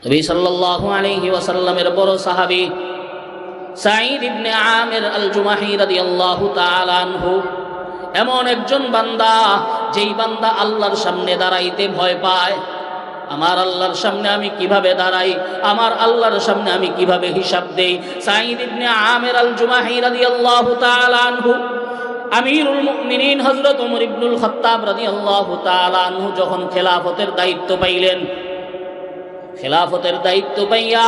নবী সাল্লাল্লাহু আলাইহি ওয়াসাল্লামের বড় সাহাবী সাঈদ ইবনে আমির আল জুমাহি রাদিয়াল্লাহু তাআলা আনহু এমন একজন বান্দা, যেই বান্দা আল্লাহর সামনে দাঁড়াইতে ভয় পায়। আমার আল্লাহর সামনে আমি কিভাবে দাঁড়াই, আমার আল্লাহর সামনে আমি কিভাবে হিসাব দেই। সাঈদ ইবনে আমির আল জুমাহি রাদিয়াল্লাহু তাআলা আনহু আমিরুল মুমিনিন হযরত ওমর ইবনুল খাত্তাব রাদিয়াল্লাহু তাআলা আনহু যখন খেলাফতের দায়িত্ব পাইলেন, খেলাফতের দায়িত্ব পাইয়া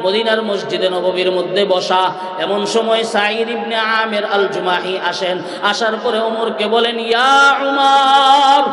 মদিনার মসজিদে নববীর মধ্যে বসা, এমন সময় সাঈদ ইবনে আমির আল জুমাহি আসেন। আসার পরে ওমরকে বলেন, ইয়া উমর,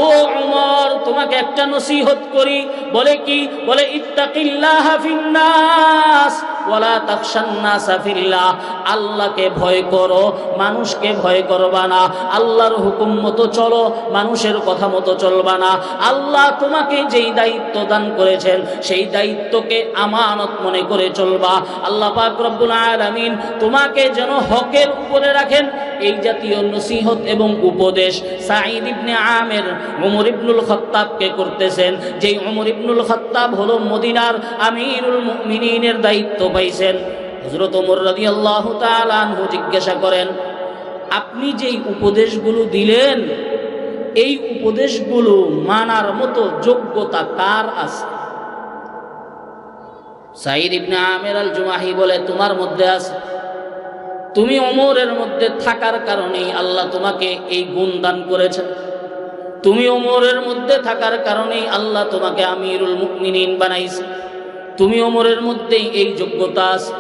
ও উমর, তোমাকে একটা নসিহত করি। বলে কি? বলে ইত্তাকিল্লাহা ফিন্নাস ওয়ালা তাখশান নাসা ফিল্লাহ। আল্লাহকে ভয় করো, মানুষকে ভয় করবা না। আল্লাহর হুকুম মতো চলো, মানুষের কথা মতো চলবা না। আল্লাহ তোমাকে যেই দায়িত্ব দান করেছেন সেই দায়িত্বকে আমানত মনে করে চলবা। আল্লাহ পাক রব্বুল আলামিন তোমাকে যেন হকের উপরে রাখেন, এই জাতীয় নসিহত এবং উপদেশ সাঈদ ইবনে আমির ওমর ইবনুল খাত্তাবকে করতেছেন। যেই ওমর ইবনুল খাত্তাব হলো মদিনার আমিরুল মুমিনিনের দায়িত্ব পাইছেন। হযরত ওমর রাদিয়াল্লাহু তাআলা আনহু জিজ্ঞাসা করেন, আপনি যেই উপদেশগুলো দিলেন, এই উপদেশগুলো মানার মতো যোগ্যতা কার আছে? সাঈদ ইবনে আমির আল জুমাহি বলে, তোমার মধ্যে আছে। তুমি ওমরের মধ্যে থাকার কারণেই আল্লাহ তোমাকে এই গুণ দান করেছেন। তুমি ওমরের মধ্যে থাকার কারণেই আল্লাহ তোমাকে আমিরুল মুমিনিন বানাইছে। তুমি ওমরের মধ্যেই এই যোগ্যতা আছে।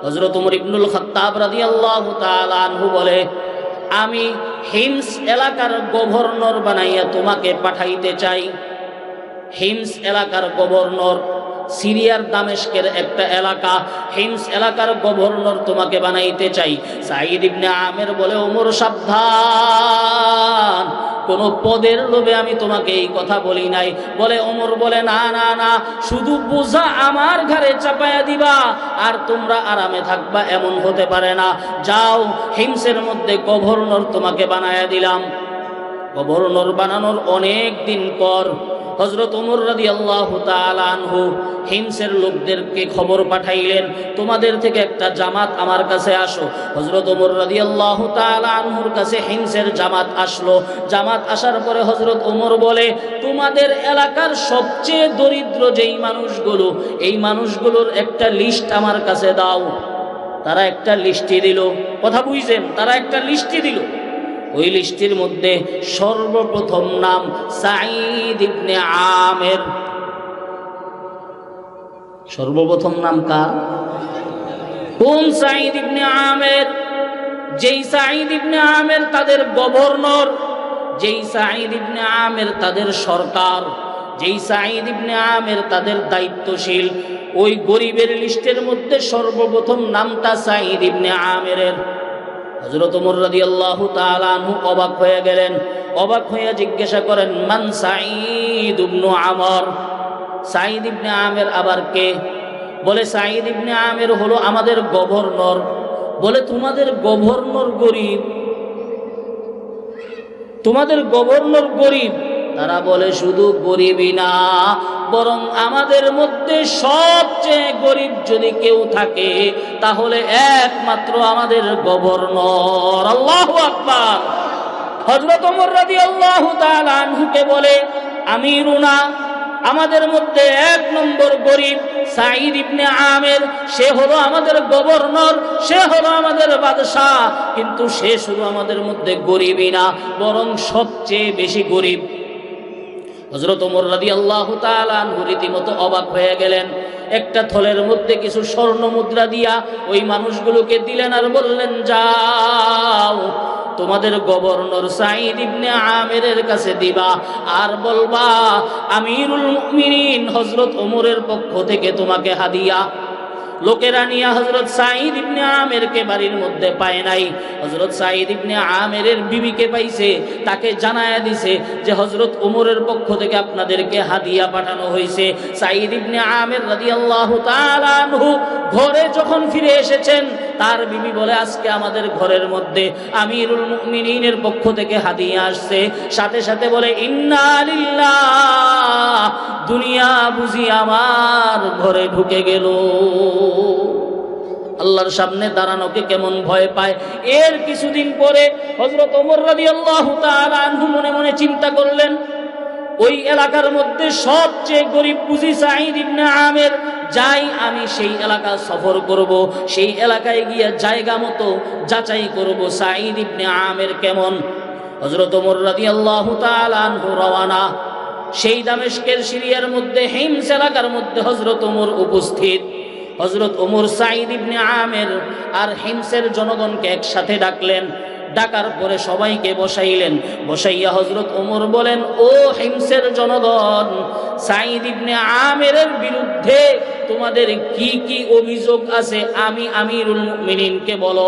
হযরত ওমর ইবনুল খাত্তাব রাদিয়াল্লাহু তাআলা আনহু বলে, আমি হিমস এলাকার গভর্নর বানাইয়া তোমাকে পাঠাইতে চাই। হিমস এলাকার গভর্নর, সিরিয়ার দামেস্কের একটা এলাকা, হিমস এলাকার গভর্নর তোমাকে বানাইতে চাই। সাঈদ ইবনে আমির বলে, ওমর সাবধান, কোন পদের লোভে আমি তোমাকে এই কথা বলি নাই। বলে ওমর বলে, না না না, শুধু বোঝা আমার ঘাড়ে চাপায়া দিবা আর তোমরা আরামে থাকবা, এমন হতে পারে না। যাও, হিমসের মধ্যে গভর্নর তোমাকে বানায়া দিলাম। গভর্নর বানানোর অনেক দিন পর হযরত ওমর রাদিয়াল্লাহু তাআলা আনহু হিমসের লোকদেরকে খবর পাঠাইলেন, তোমাদের থেকে একটা জামাত আমার কাছে আসো। হযরত ওমর রাদিয়াল্লাহু তাআলা আনহুর কাছে হিমসের জামাত আসলো। জামাত আসার পরে হযরত ওমর বলে, তোমাদের এলাকার সবচেয়ে দরিদ্র যেই মানুষগুলো, এই মানুষগুলোর একটা লিস্ট আমার কাছে দাও। তারা একটা লিস্টি দিল। কথা বুঝছেন? তারা একটা লিস্টি দিল। ওই লিস্টির মধ্যে সর্বপ্রথম নাম সাঈদ ইবনে আমির। সর্বপ্রথম নাম কার? কোন সাঈদ ইবনে আমির? যেই সাঈদ ইবনে আমির তাদের গভর্নর, যেই সাঈদ ইবনে আমির তাদের সরকার, যেই সাঈদ ইবনে আমির তাদের দায়িত্বশীল। ওই গরিবের লিস্টের মধ্যে সর্বপ্রথম নামটা সাঈদ ইবনে আমিরের। হযরত ওমর রাদিয়াল্লাহু তাআলা আনহু অবাক হয়ে গেলেন। অবাক হয়ে জিজ্ঞাসা করেন, মান সাঈদ ইবনে আমর? সাঈদ ইবনে আমির আবার কে? বলে, সাঈদ ইবনে আমির হলো আমাদের গভর্নর। বলে, তোমাদের গভর্নর গরিব? তোমাদের গভর্নর গরিব? তারা বলে, শুধু গরিবই না, বরং আমাদের মধ্যে সবচেয়ে গরিব যদি কেউ থাকে তাহলে একমাত্র আমাদের গভর্নর। আল্লাহু আকবার। হযরত ওমর রাদিয়াল্লাহু তাআলা আনহুকে বলে, আমিরুনা, আমাদের মধ্যে এক নম্বর গরিব সাঈদ ইবনে আমির। সে হলো আমাদের গভর্নর, সে হলো আমাদের বাদশাহ, কিন্তু সে শুধু আমাদের মধ্যে গরিবই না, বরং সবচেয়ে বেশি গরিব। হযরত ওমর রাদিয়াল্লাহু তাআলা আনহু রীতিমতো অবাক হয়ে গেলেন। একটা থলের মধ্যে কিছু স্বর্ণ মুদ্রা দিয়া ওই মানুষগুলোকে দিলেন আর বললেন, যাও, তোমাদের গভর্নর সাঈদ ইবনে আমিরের কাছে দিবা আর বলবা, আমিরুল মুমিনিন হযরত ওমরের পক্ষ থেকে তোমাকে হাদিয়া। লোকেরা নিয়ে হযরত সাঈদ ইবনে আমিরকে বাড়ির মধ্যে পায় নাই। হযরত সাঈদ ইবনে আমিরের বিবিকে পাইছে, তাকে জানায়া দিছে যে হযরত ওমরের পক্ষ থেকে আপনাদেরকে হাদিয়া পাঠানো হয়েছে। সাঈদ ইবনে আমির রাদিয়াল্লাহু তাআলা আনহু ঘরে যখন ফিরে এসেছেন, তার বিবি বলে আজকে আমাদের ঘরের মধ্যে আমিরুল মুমিনিনের পক্ষ থেকে হাদিয়া আসছে। সাথে সাথে বলে ইন্না লিল্লাহ, দুনিয়া বুঝি আমার ঘরে ঢুকে গেল। আল্লাহর সামনে দাঁড়ানোকে কেমন ভয় পায়। এর কিছুদিন পরে হযরত ওমর রাদিয়াল্লাহু তাআলা আনহু মনে মনে চিন্তা করলেন, ওই এলাকার মধ্যে সবচেয়ে গরিব বুঝি সাঈদ ইবনে আমের, যাই আমি সেই এলাকা সফর করব, সেই এলাকায় গিয়ে জায়গা মতো যাচাই করব সাঈদ ইবনে আমের কেমন। হযরত ওমর রাদিয়াল্লাহু তাআলা আনহু রওয়ানা। সেই দামেস্কের সিরিয়ার মধ্যে হিমস এলাকার মধ্যে হযরত ওমর উপস্থিত। হযরত ওমর সাঈদ ইবনে আমের আর হিমসের জনগণকে একসাথে ডাকলেন। ডাকার পরে সবাইকে বসাইলেন। বসাইয়া হযরত ওমর বলেন, ও হিমসের জনগণ, সাঈদ ইবনে আমেরের বিরুদ্ধে তোমাদের কি কি অভিযোগ আছে আমি আমিরুল মুমিনিনকে বলো।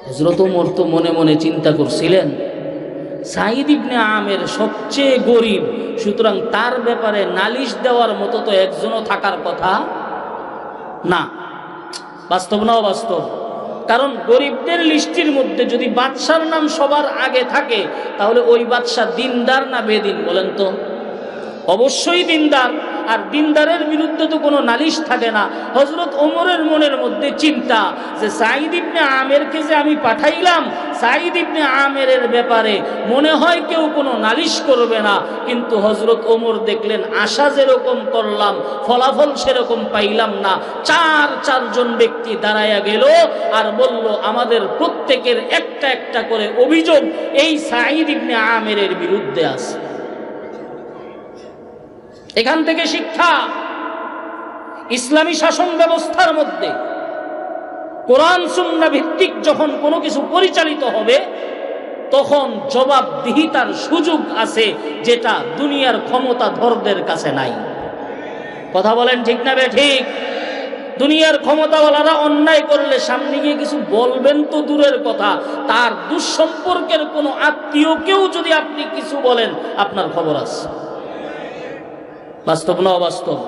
হযরত ওমর তো মনে মনে চিন্তা করছিলেন, সাঈদ ইবনে আমের সবচেয়ে গরিব, সুতরাং তার ব্যাপারে নালিশ দেওয়ার মতো তো একজনও থাকার কথা না। বাস্তব না অবাস্তব? কারণ গরিবদের লিস্টির মধ্যে যদি বাদশার নাম সবার আগে থাকে, তাহলে ওই বাদশা দিনদার না বেদিন বলেন তো? অবশ্যই দিনদার। আর দিনদারের বিরুদ্ধে তো কোনো নালিশ থাকে না। হযরত ওমরের মনের মধ্যে চিন্তা যে সাঈদ ইবনে আমেরকে যে আমি পাঠাইলাম, সাঈদ ইবনে আমেরের ব্যাপারে মনে হয় কেউ কোনো নালিশ করবে না। কিন্তু হযরত ওমর দেখলেন আশা যেরকম করলাম ফলাফল সেরকম পাইলাম না। চারজন ব্যক্তি দাঁড়ায়া গেল আর বলল, আমাদের প্রত্যেকের একটা একটা করে অভিযোগ এই সাঈদ ইবনে আমেরের বিরুদ্ধে আছে। এখান থেকে শিক্ষা, ইসলামী শাসন ব্যবস্থার মধ্যে কোরআন সুন্নাহ ভিত্তিক যখন কোনো কিছু পরিচালিত হবে, তখন জবাবদিহিতার সুযোগ আছে, যেটা দুনিয়ার ক্ষমতাধরদের কাছে নাই। কথা বলেন ঠিক না ঠিক? দুনিয়ার ক্ষমতাওয়ালারা অন্যায় করলে সামনে গিয়ে কিছু বলবেন তো দূরের কথা, তার দুঃসম্পর্কের কোনো আত্মীয়কেও যদি আপনি কিছু বলেন, আপনার খবর আছে। বাস্তব না অবাস্তব?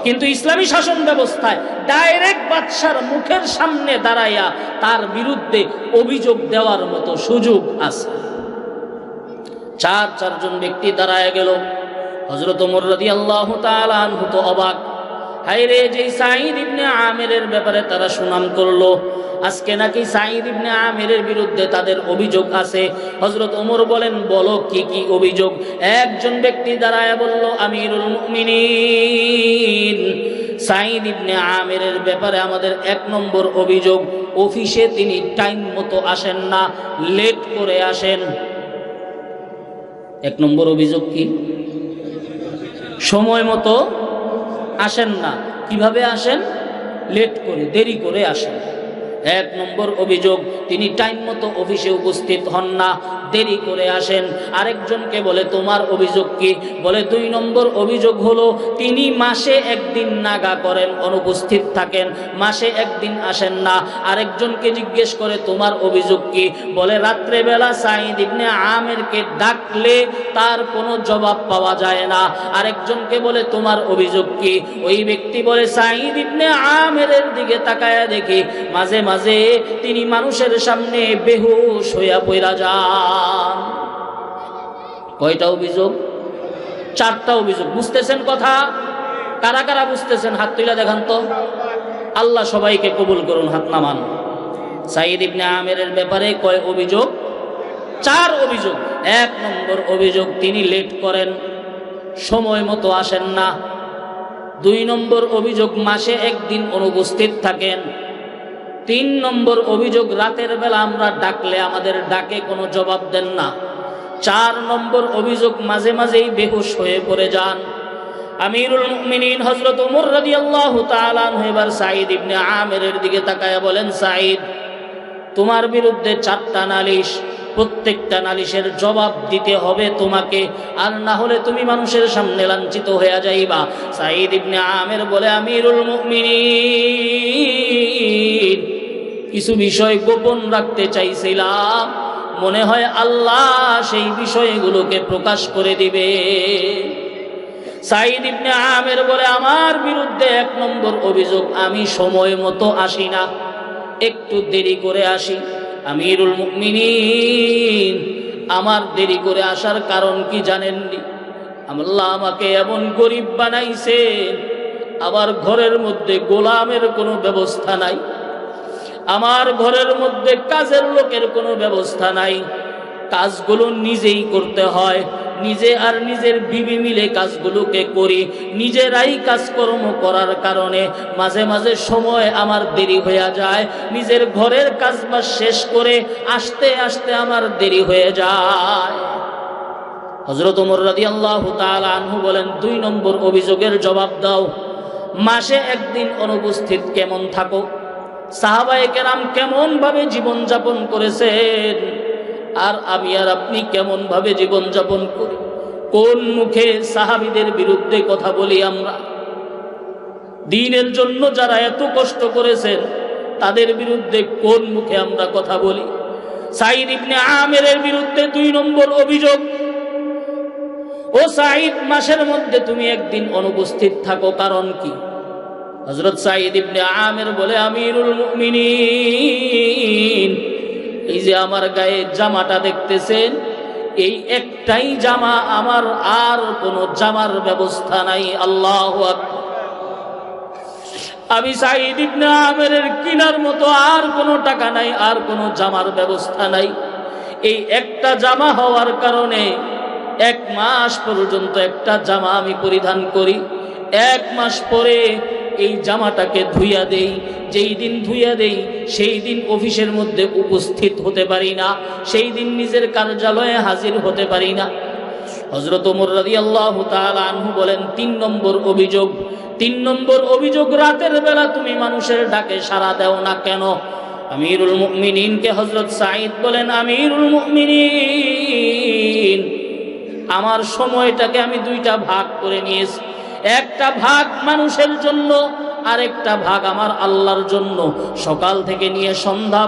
কিন্তু ইসলামী শাসন ব্যবস্থায় ডাইরেক্ট বাদশার মুখের সামনে দাঁড়াইয়া তার বিরুদ্ধে অভিযোগ দেওয়ার মতো সুযোগ আছে। চারজন ব্যক্তি দাঁড়ায় গেল। হযরত ওমর রাদিয়াল্লাহু তাআলা আনহু তো অবাক, হায়রে, যে সাঈদ ইবনে আমেরের ব্যাপারে তারা সুনাম করলো, আজকে নাকি সাঈদ ইবনে আমেরের বিরুদ্ধে তাদের অভিযোগ আছে। হযরত ওমর বলেন, বলো কি কি অভিযোগ? একজন ব্যক্তি দাঁড়ায় বলল, আমিরুল মুমিনিন, সাঈদ ইবনে আমেরের ব্যাপারে আমাদের 1 নম্বর অভিযোগ, অফিসে তিনি টাইম মতো আসেন না, লেট করে আসেন। 1 নম্বর অভিযোগ কি? সময় মতো আসেন না। কিভাবে আসেন? লেট করে, দেরি করে আসেন। 1 নম্বর অভিযোগ, তিনি টাইম মতো অফিসে উপস্থিত হন না, দেরি করে আসেন। আরেকজনকে বলে, তোমার অভিযোগ কি? বলে, 2 নম্বর অভিযোগ হলো তিনি মাসে 1 দিন নাগা করেন, অনুপস্থিত থাকেন, মাসে 1 দিন আসেন না। আরেকজনকে জিজ্ঞেস করে, তোমার অভিযোগ কি? বলে, রাত্রেবেলা সাঈদ ইবনে আমেরকে ডাকলে তার কোনো জবাব পাওয়া যায় না। আরেকজনকে বলে, তোমার অভিযোগ কি? ওই ব্যক্তি বলে, সাঈদ ইবনে আমেরের দিকে তাকায়া দেখি মাঝে মাঝে তিনি মানুষের সামনে বেহুশ হইয়া পড়া যান। কয়টা অভিযোগ? 4টা অভিযোগ। বুঝতেছেন কথা? কারা কারা বুঝতেছেন হাত তুলে দেখান তো। আল্লাহ সবাইকে কবুল করুন, হাত নামান। সাঈদ ইবনে আমেরের ব্যাপারে কয় অভিযোগ? 4 অভিযোগ। 1 নম্বর অভিযোগ, তিনি লেট করেন, সময় মতো আসেন না। 2 নম্বর অভিযোগ, মাসে 1 দিন অনুপস্থিত থাকেন। 3 নম্বর অভিযোগ, রাতের বেলা আমরা ডাকলে আমাদের ডাকে কোনো জবাব দেন না। 4 নম্বর অভিযোগ, মাঝে মাঝেই বেহুশ হয়ে পড়ে যান। আমিরুল মুমিনিন হযরত ওমর রাদিয়াল্লাহু তাআলা আনহু এবার সাঈদ ইবনে আমেরের দিকে তাকায়া বলেন, সাঈদ, তোমার বিরুদ্ধে 4টা নালিশ, প্রত্যেকটা নালিশের জবাব দিতে হবে তোমাকে, আর না হলে তুমি মানুষের সামনে লাঞ্ছিত হয়ে যাইবা। সাঈদ ইবনে আমের বলে, আমিরুল মুমিনিন, কিছু বিষয় গোপন রাখতে চাইছিলাম, মনে হয় আল্লাহ সেই বিষয়গুলোকে প্রকাশ করে দিবে। সাঈদ ইবনে আমের বলে, আমার বিরুদ্ধে 1 নম্বর অভিযোগ, আমি সময় মতো আসি না। একটু দেরি করে আসি। আমিরুল মুমিনিন, আমার দেরি করে আসার কারণ কি জানেননি? আল্লাহ আমাকে এমন গরিব বানাইছেন, আমার ঘরের মধ্যে গোলামের কোনো ব্যবস্থা নাই, আমার ঘরের মধ্যে কাজের লোকের কোনো ব্যবস্থা নাই, কাজগুলো নিজেই করতে হয়, নিজে আর নিজের বিবি মিলে কাজগুলোকে করি। নিজেরাই কাজকর্ম করার কারণে মাঝে মাঝে সময় আমার দেরি হয়ে যায়, নিজের ঘরের কাজবাজ শেষ করে আসতে আসতে আমার দেরি হয়ে যায়। হযরত ওমর রাদিয়াল্লাহু তাআলা আনহু বলেন, 2 নম্বর অভিযোগের জবাব দাও। মাসে একদিন অনুপস্থিত কেমন থাকো? সাহাবায়ে কেরাম কেমন ভাবে জীবনযাপন করেছেন, আর আমি আর আপনি কেমন ভাবে জীবনযাপন করি? কোন মুখে সাহাবীদের বিরুদ্ধে কথা বলি আমরা? দ্বীনের জন্য যারা এত কষ্ট করেছেন তাদের বিরুদ্ধে কোন মুখে আমরা কথা বলি? সাঈদ ইবনে আমিরের বিরুদ্ধে 2 নম্বর অভিযোগ, ও সাঈদ, মাসের মধ্যে তুমি একদিন অনুপস্থিত থাকো, কারণ কি? হযরত সাঈদ ইবনে আমির বলে, আমিরুল মুমিনিন, এই যে আমার গায়ে জামাটা দেখতেছেন, এই একটাই জামা, আমার আর কোনো জামার ব্যবস্থা নাই। আল্লাহু আকবার। আমি সাঈদ ইবনে আমিরের কিনার মতো আর কোনো টাকা নাই, আর কোনো জামার ব্যবস্থা নাই। এই একটা জামা হওয়ার কারণে 1 মাস পর্যন্ত একটা জামা আমি পরিধান করি। 1 মাস পরে এই জামাটাকে ধুইয়া দেই, যেই দিন ধুইয়া দেই সেই দিন অফিসের মধ্যে উপস্থিত হতে পারি না, সেই দিন নিজের কার্যালয়ে হাজির হতে পারি না। হযরত ওমর রাদিয়াল্লাহু তাআলা আনহু বলেন, 3 নম্বর অভিযোগ। 3 নম্বর অভিযোগ, রাতের বেলা তুমি মানুষের ডাকে সাড়া দাও না কেন? আমিরুল মুমিনিনকে হযরত সাঈদ বলেন, আমিরুল মুমিনিন, আমার সময়টাকে আমি 2টা ভাগ করে নিয়েছি। একটা ভাগ মানুষের জন্য, আরেকটা ভাগ আমার আল্লাহর জন্য। সকাল থেকে নিয়ে সন্ধ্যা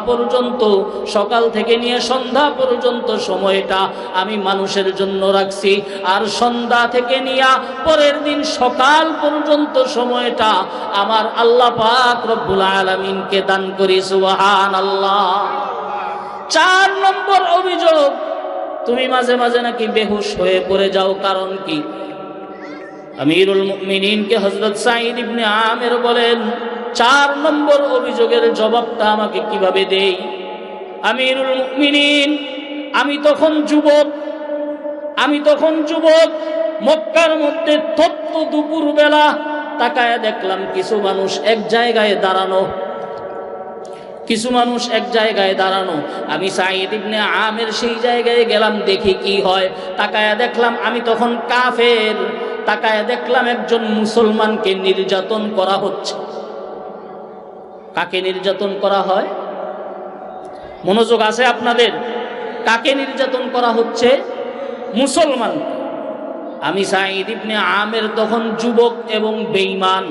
পর্যন্ত সময়টা আমি মানুষের জন্য রাখছি, আর সন্ধ্যা থেকে নিয়ে পরের দিন সকাল পর্যন্ত সময়টা আমার আল্লাহ পাক রব্বুল আলামিনকে দান করি। সুবহানাল্লাহ। 4 নম্বর অভিযোগ, তুমি মাঝে মাঝে নাকি বেহুশ হয়ে পড়ে যাও, কারণ কি? আমিরুল মুমিনিনকে হযরত সাঈদ ইবনে আমির বলেন, 4 নম্বর অভিযোগের জবাবটা আমাকে কিভাবে দেই? আমিরুল মুমিনিন, আমি তখন যুবক, মক্কার মধ্যে তপ্ত দুপুর বেলা তাকায় দেখলাম কিছু মানুষ এক জায়গায় দাঁড়ানো। আমি সাঈদ ইবনে আমির সেই জায়গায় গেলাম, দেখি কি হয়। তাকায় দেখলাম আমি তখন কাফের। তাকায় দেখলাম একজন মুসলমানকে নির্যাতন করা হচ্ছে। কাকে নির্যাতন করা হয়? মনোযোগ আছে আপনাদের? কাকে নির্যাতন করা হচ্ছে? মুসলমান। আমি সাঈদ ইবনে আমির তখন যুবক এবং বেঈমান,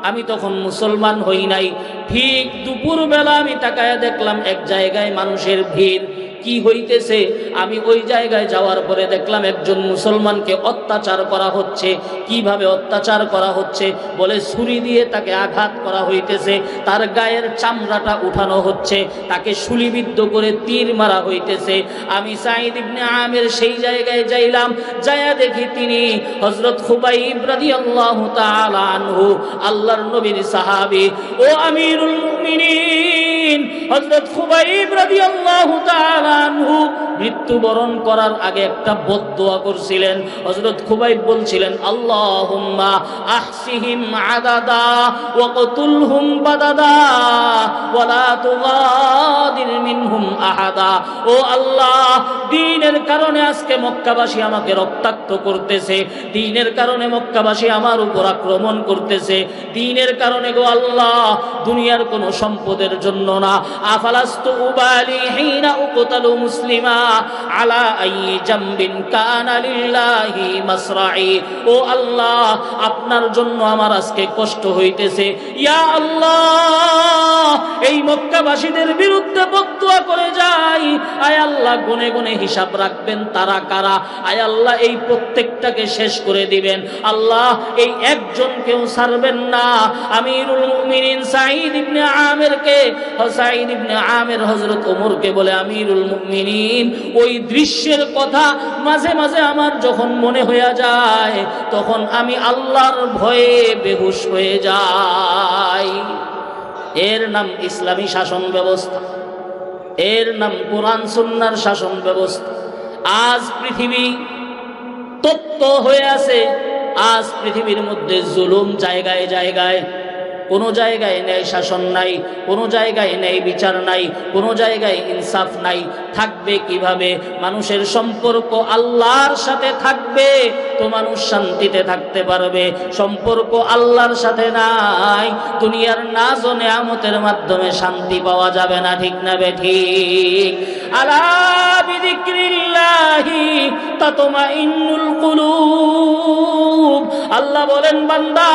আমি তখন মুসলমান হই নাই। ঠিক দুপুরবেলা আমি তাকায়া দেখলাম এক জায়গায় মানুষের ভিড়। কি হইতেছে? আমি ওই জায়গায় যাওয়ার পরে দেখলাম একজন মুসলমানকে অত্যাচার করা হচ্ছে। কিভাবে অত্যাচার করা হচ্ছে? বলে ছুরি দিয়ে তাকে আঘাত করা হইতেছে, তার গায়ের চামড়াটা উঠানো হচ্ছে, তাকে শুলিবিদ্ধ করে তীর মারা হইতেছে। আমি সাঈদ ইবনে আমির সেই জায়গায় যাইলাম, যায়া দেখি তিনি হযরত খুবাইব রাদিয়াল্লাহু তাআলা আনহু, আল্লাহর নবীর সাহাবী। ও আমিরুল মুমিনিন, হযরত খুবাইব রাদিয়াল্লাহু তাআলা আনহু মৃত্যুবরণ করার আগে একটা বদদুয়া করছিলেন। হযরত খুবাইব বলছিলেন, আল্লাহুম্মা আহসিহিম আদাদা ওয়া কতুলহুম বাদাদা ওয়া লা তুগাদির মিনহুম আহাদা। ও আল্লাহ, দ্বীনের কারণে আজকে মক্কাবাসী আমাকে রক্তাক্ত করতেছে, দ্বীনের কারণে মক্কাবাসী আমার উপর আক্রমণ করতেছে, দ্বীনের কারণে গো আল্লাহ, দুনিয়ার কোনো সম্পদের জন্য না, আফালাস্তু উবালি হিনা উকতালু মুসলিমা আলা আইয়ি জামবিন কানা লিল্লাহি মাসরাই। ও আল্লাহ, আপনার জন্য আমার আজকে কষ্ট হইতেছে। ইয়া আল্লাহ, এই মক্কাবাসীদের বিরুদ্ধে বদদুয়া করে যাই, আয় আল্লাহ গুনে গুনে হিসাব রাখবেন তারা কারা। আয় আল্লাহ এই প্রত্যেকটাকে শেষ করে দিবেন। আল্লাহ এই একজনকেও ছাড়বেন না। আমিরুল মুমিনিন সাঈদ ইবনে আমিরকে, সাঈদ ইবনে আমির হযরত ওমরকে বলে, আমিরুল মুমিনিন, ওই দৃশ্যের কথা মাঝে মাঝে আমার যখন মনে হয়ে যায় তখন আমি আল্লাহর ভয়ে বেহুশ হয়ে যাই। এর নাম ইসলামী শাসন ব্যবস্থা, এর নাম কোরআন সুন্নাহর শাসন ব্যবস্থা। আজ পৃথিবী তপ্ত হয়ে আছে। আজ পৃথিবীর মধ্যে জুলুম জায়গায় জায়গায়, কোনো জায়গায় ন্যায় শাসন নাই, কোনো জায়গায় ন্যায় বিচার নাই, কোনো জায়গায় ইনসাফ নাই। থাকবে কিভাবে? মানুষের সম্পর্ক আল্লাহর সাথে থাকবে তো মানুষ শান্তিতে থাকতে পারবে। সম্পর্ক আল্লাহর সাথে নাই, দুনিয়ার নাজ ও নেয়ামতের মাধ্যমে শান্তি পাওয়া যাবে না। ঠিক না বেঠিক? আলা বিযিক্রিল্লাহি তাতমাইন্নুল কুলুব। আল্লাহ বলেন, বান্দা,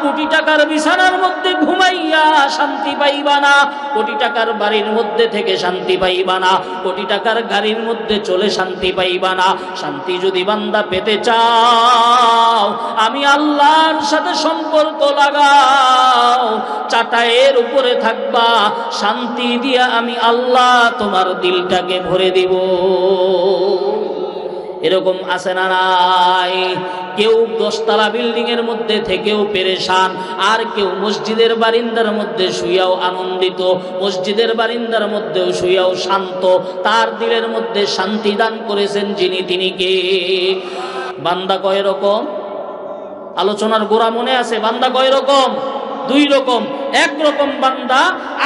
কোটি টাকার বিছানার মধ্যে ঘুমাইয়া শান্তি পাইবা না, কোটি টাকার বাড়ির মধ্যে থেকে শান্তি পাইবা না, কোটি টাকার গাড়ির মধ্যে চলে শান্তি পাইবা না। শান্তি যদি বান্দা পেতে চাও, আমি আল্লাহর সাথে সম্পর্ক লাগাও। চাটাইয়ের উপরে থাকবা, শান্তি দিয়া আমি আল্লাহ তোমার দিলটাকে ভরে দিব। এরকম আছে না নাই? কেউ 10 তলা বিল্ডিং এর মধ্যে থেকেও পেরেশান, আর কেউ মসজিদের বারিন্দার মধ্যে শুইয়াও আনন্দিত, মসজিদের বারিন্দার মধ্যেও শুইয়াও শান্ত। তার দিলের মধ্যে শান্তি দান করেছেন যিনি, তিনি কে? বান্দা কয় রকম? আলোচনার গোড়া মনে আছে? বান্দা কয় রকম? 2 রকম। এক রকম বান্দা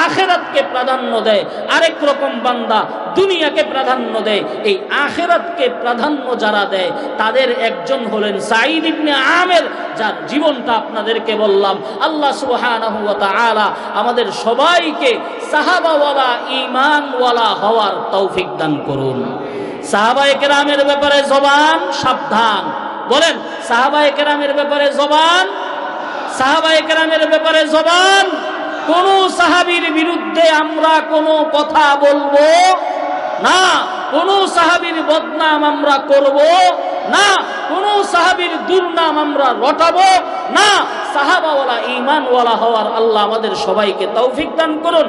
আখিরাতকে প্রাধান্য দেয়, আরেক রকম বান্দা দুনিয়াকে প্রাধান্য দেয়। এই আখিরাতকে প্রাধান্য যারা দেয় তাদের একজন হলেন সাঈদ ইবনে আমির, যার জীবনটা আপনাদেরকে বললাম। আল্লাহ সুবহানাহু ওয়া তাআলা আমাদের সবাইকে সাহাবাওয়ালা ঈমানওয়ালা হওয়ার তৌফিক দান করুন। সাহাবায়ে কেরামের ব্যাপারে জবান সাবধান। বলেন, সাহাবায়ে কেরামের ব্যাপারে জবান, সাহাবায়ে কেরামের ব্যাপারে জবান। কোন সাহাবীর বিরুদ্ধে আমরা কোনো কথা বলবো না, কোন সাহাবীর বদনাম আমরা করব না, কোন সাহাবীর দুর্নাম আমরা রটাবো না। সাহাবাওয়ালা ঈমানওয়ালা হওয়ার আল্লাহ আমাদের সবাইকে তৌফিক দান করুন।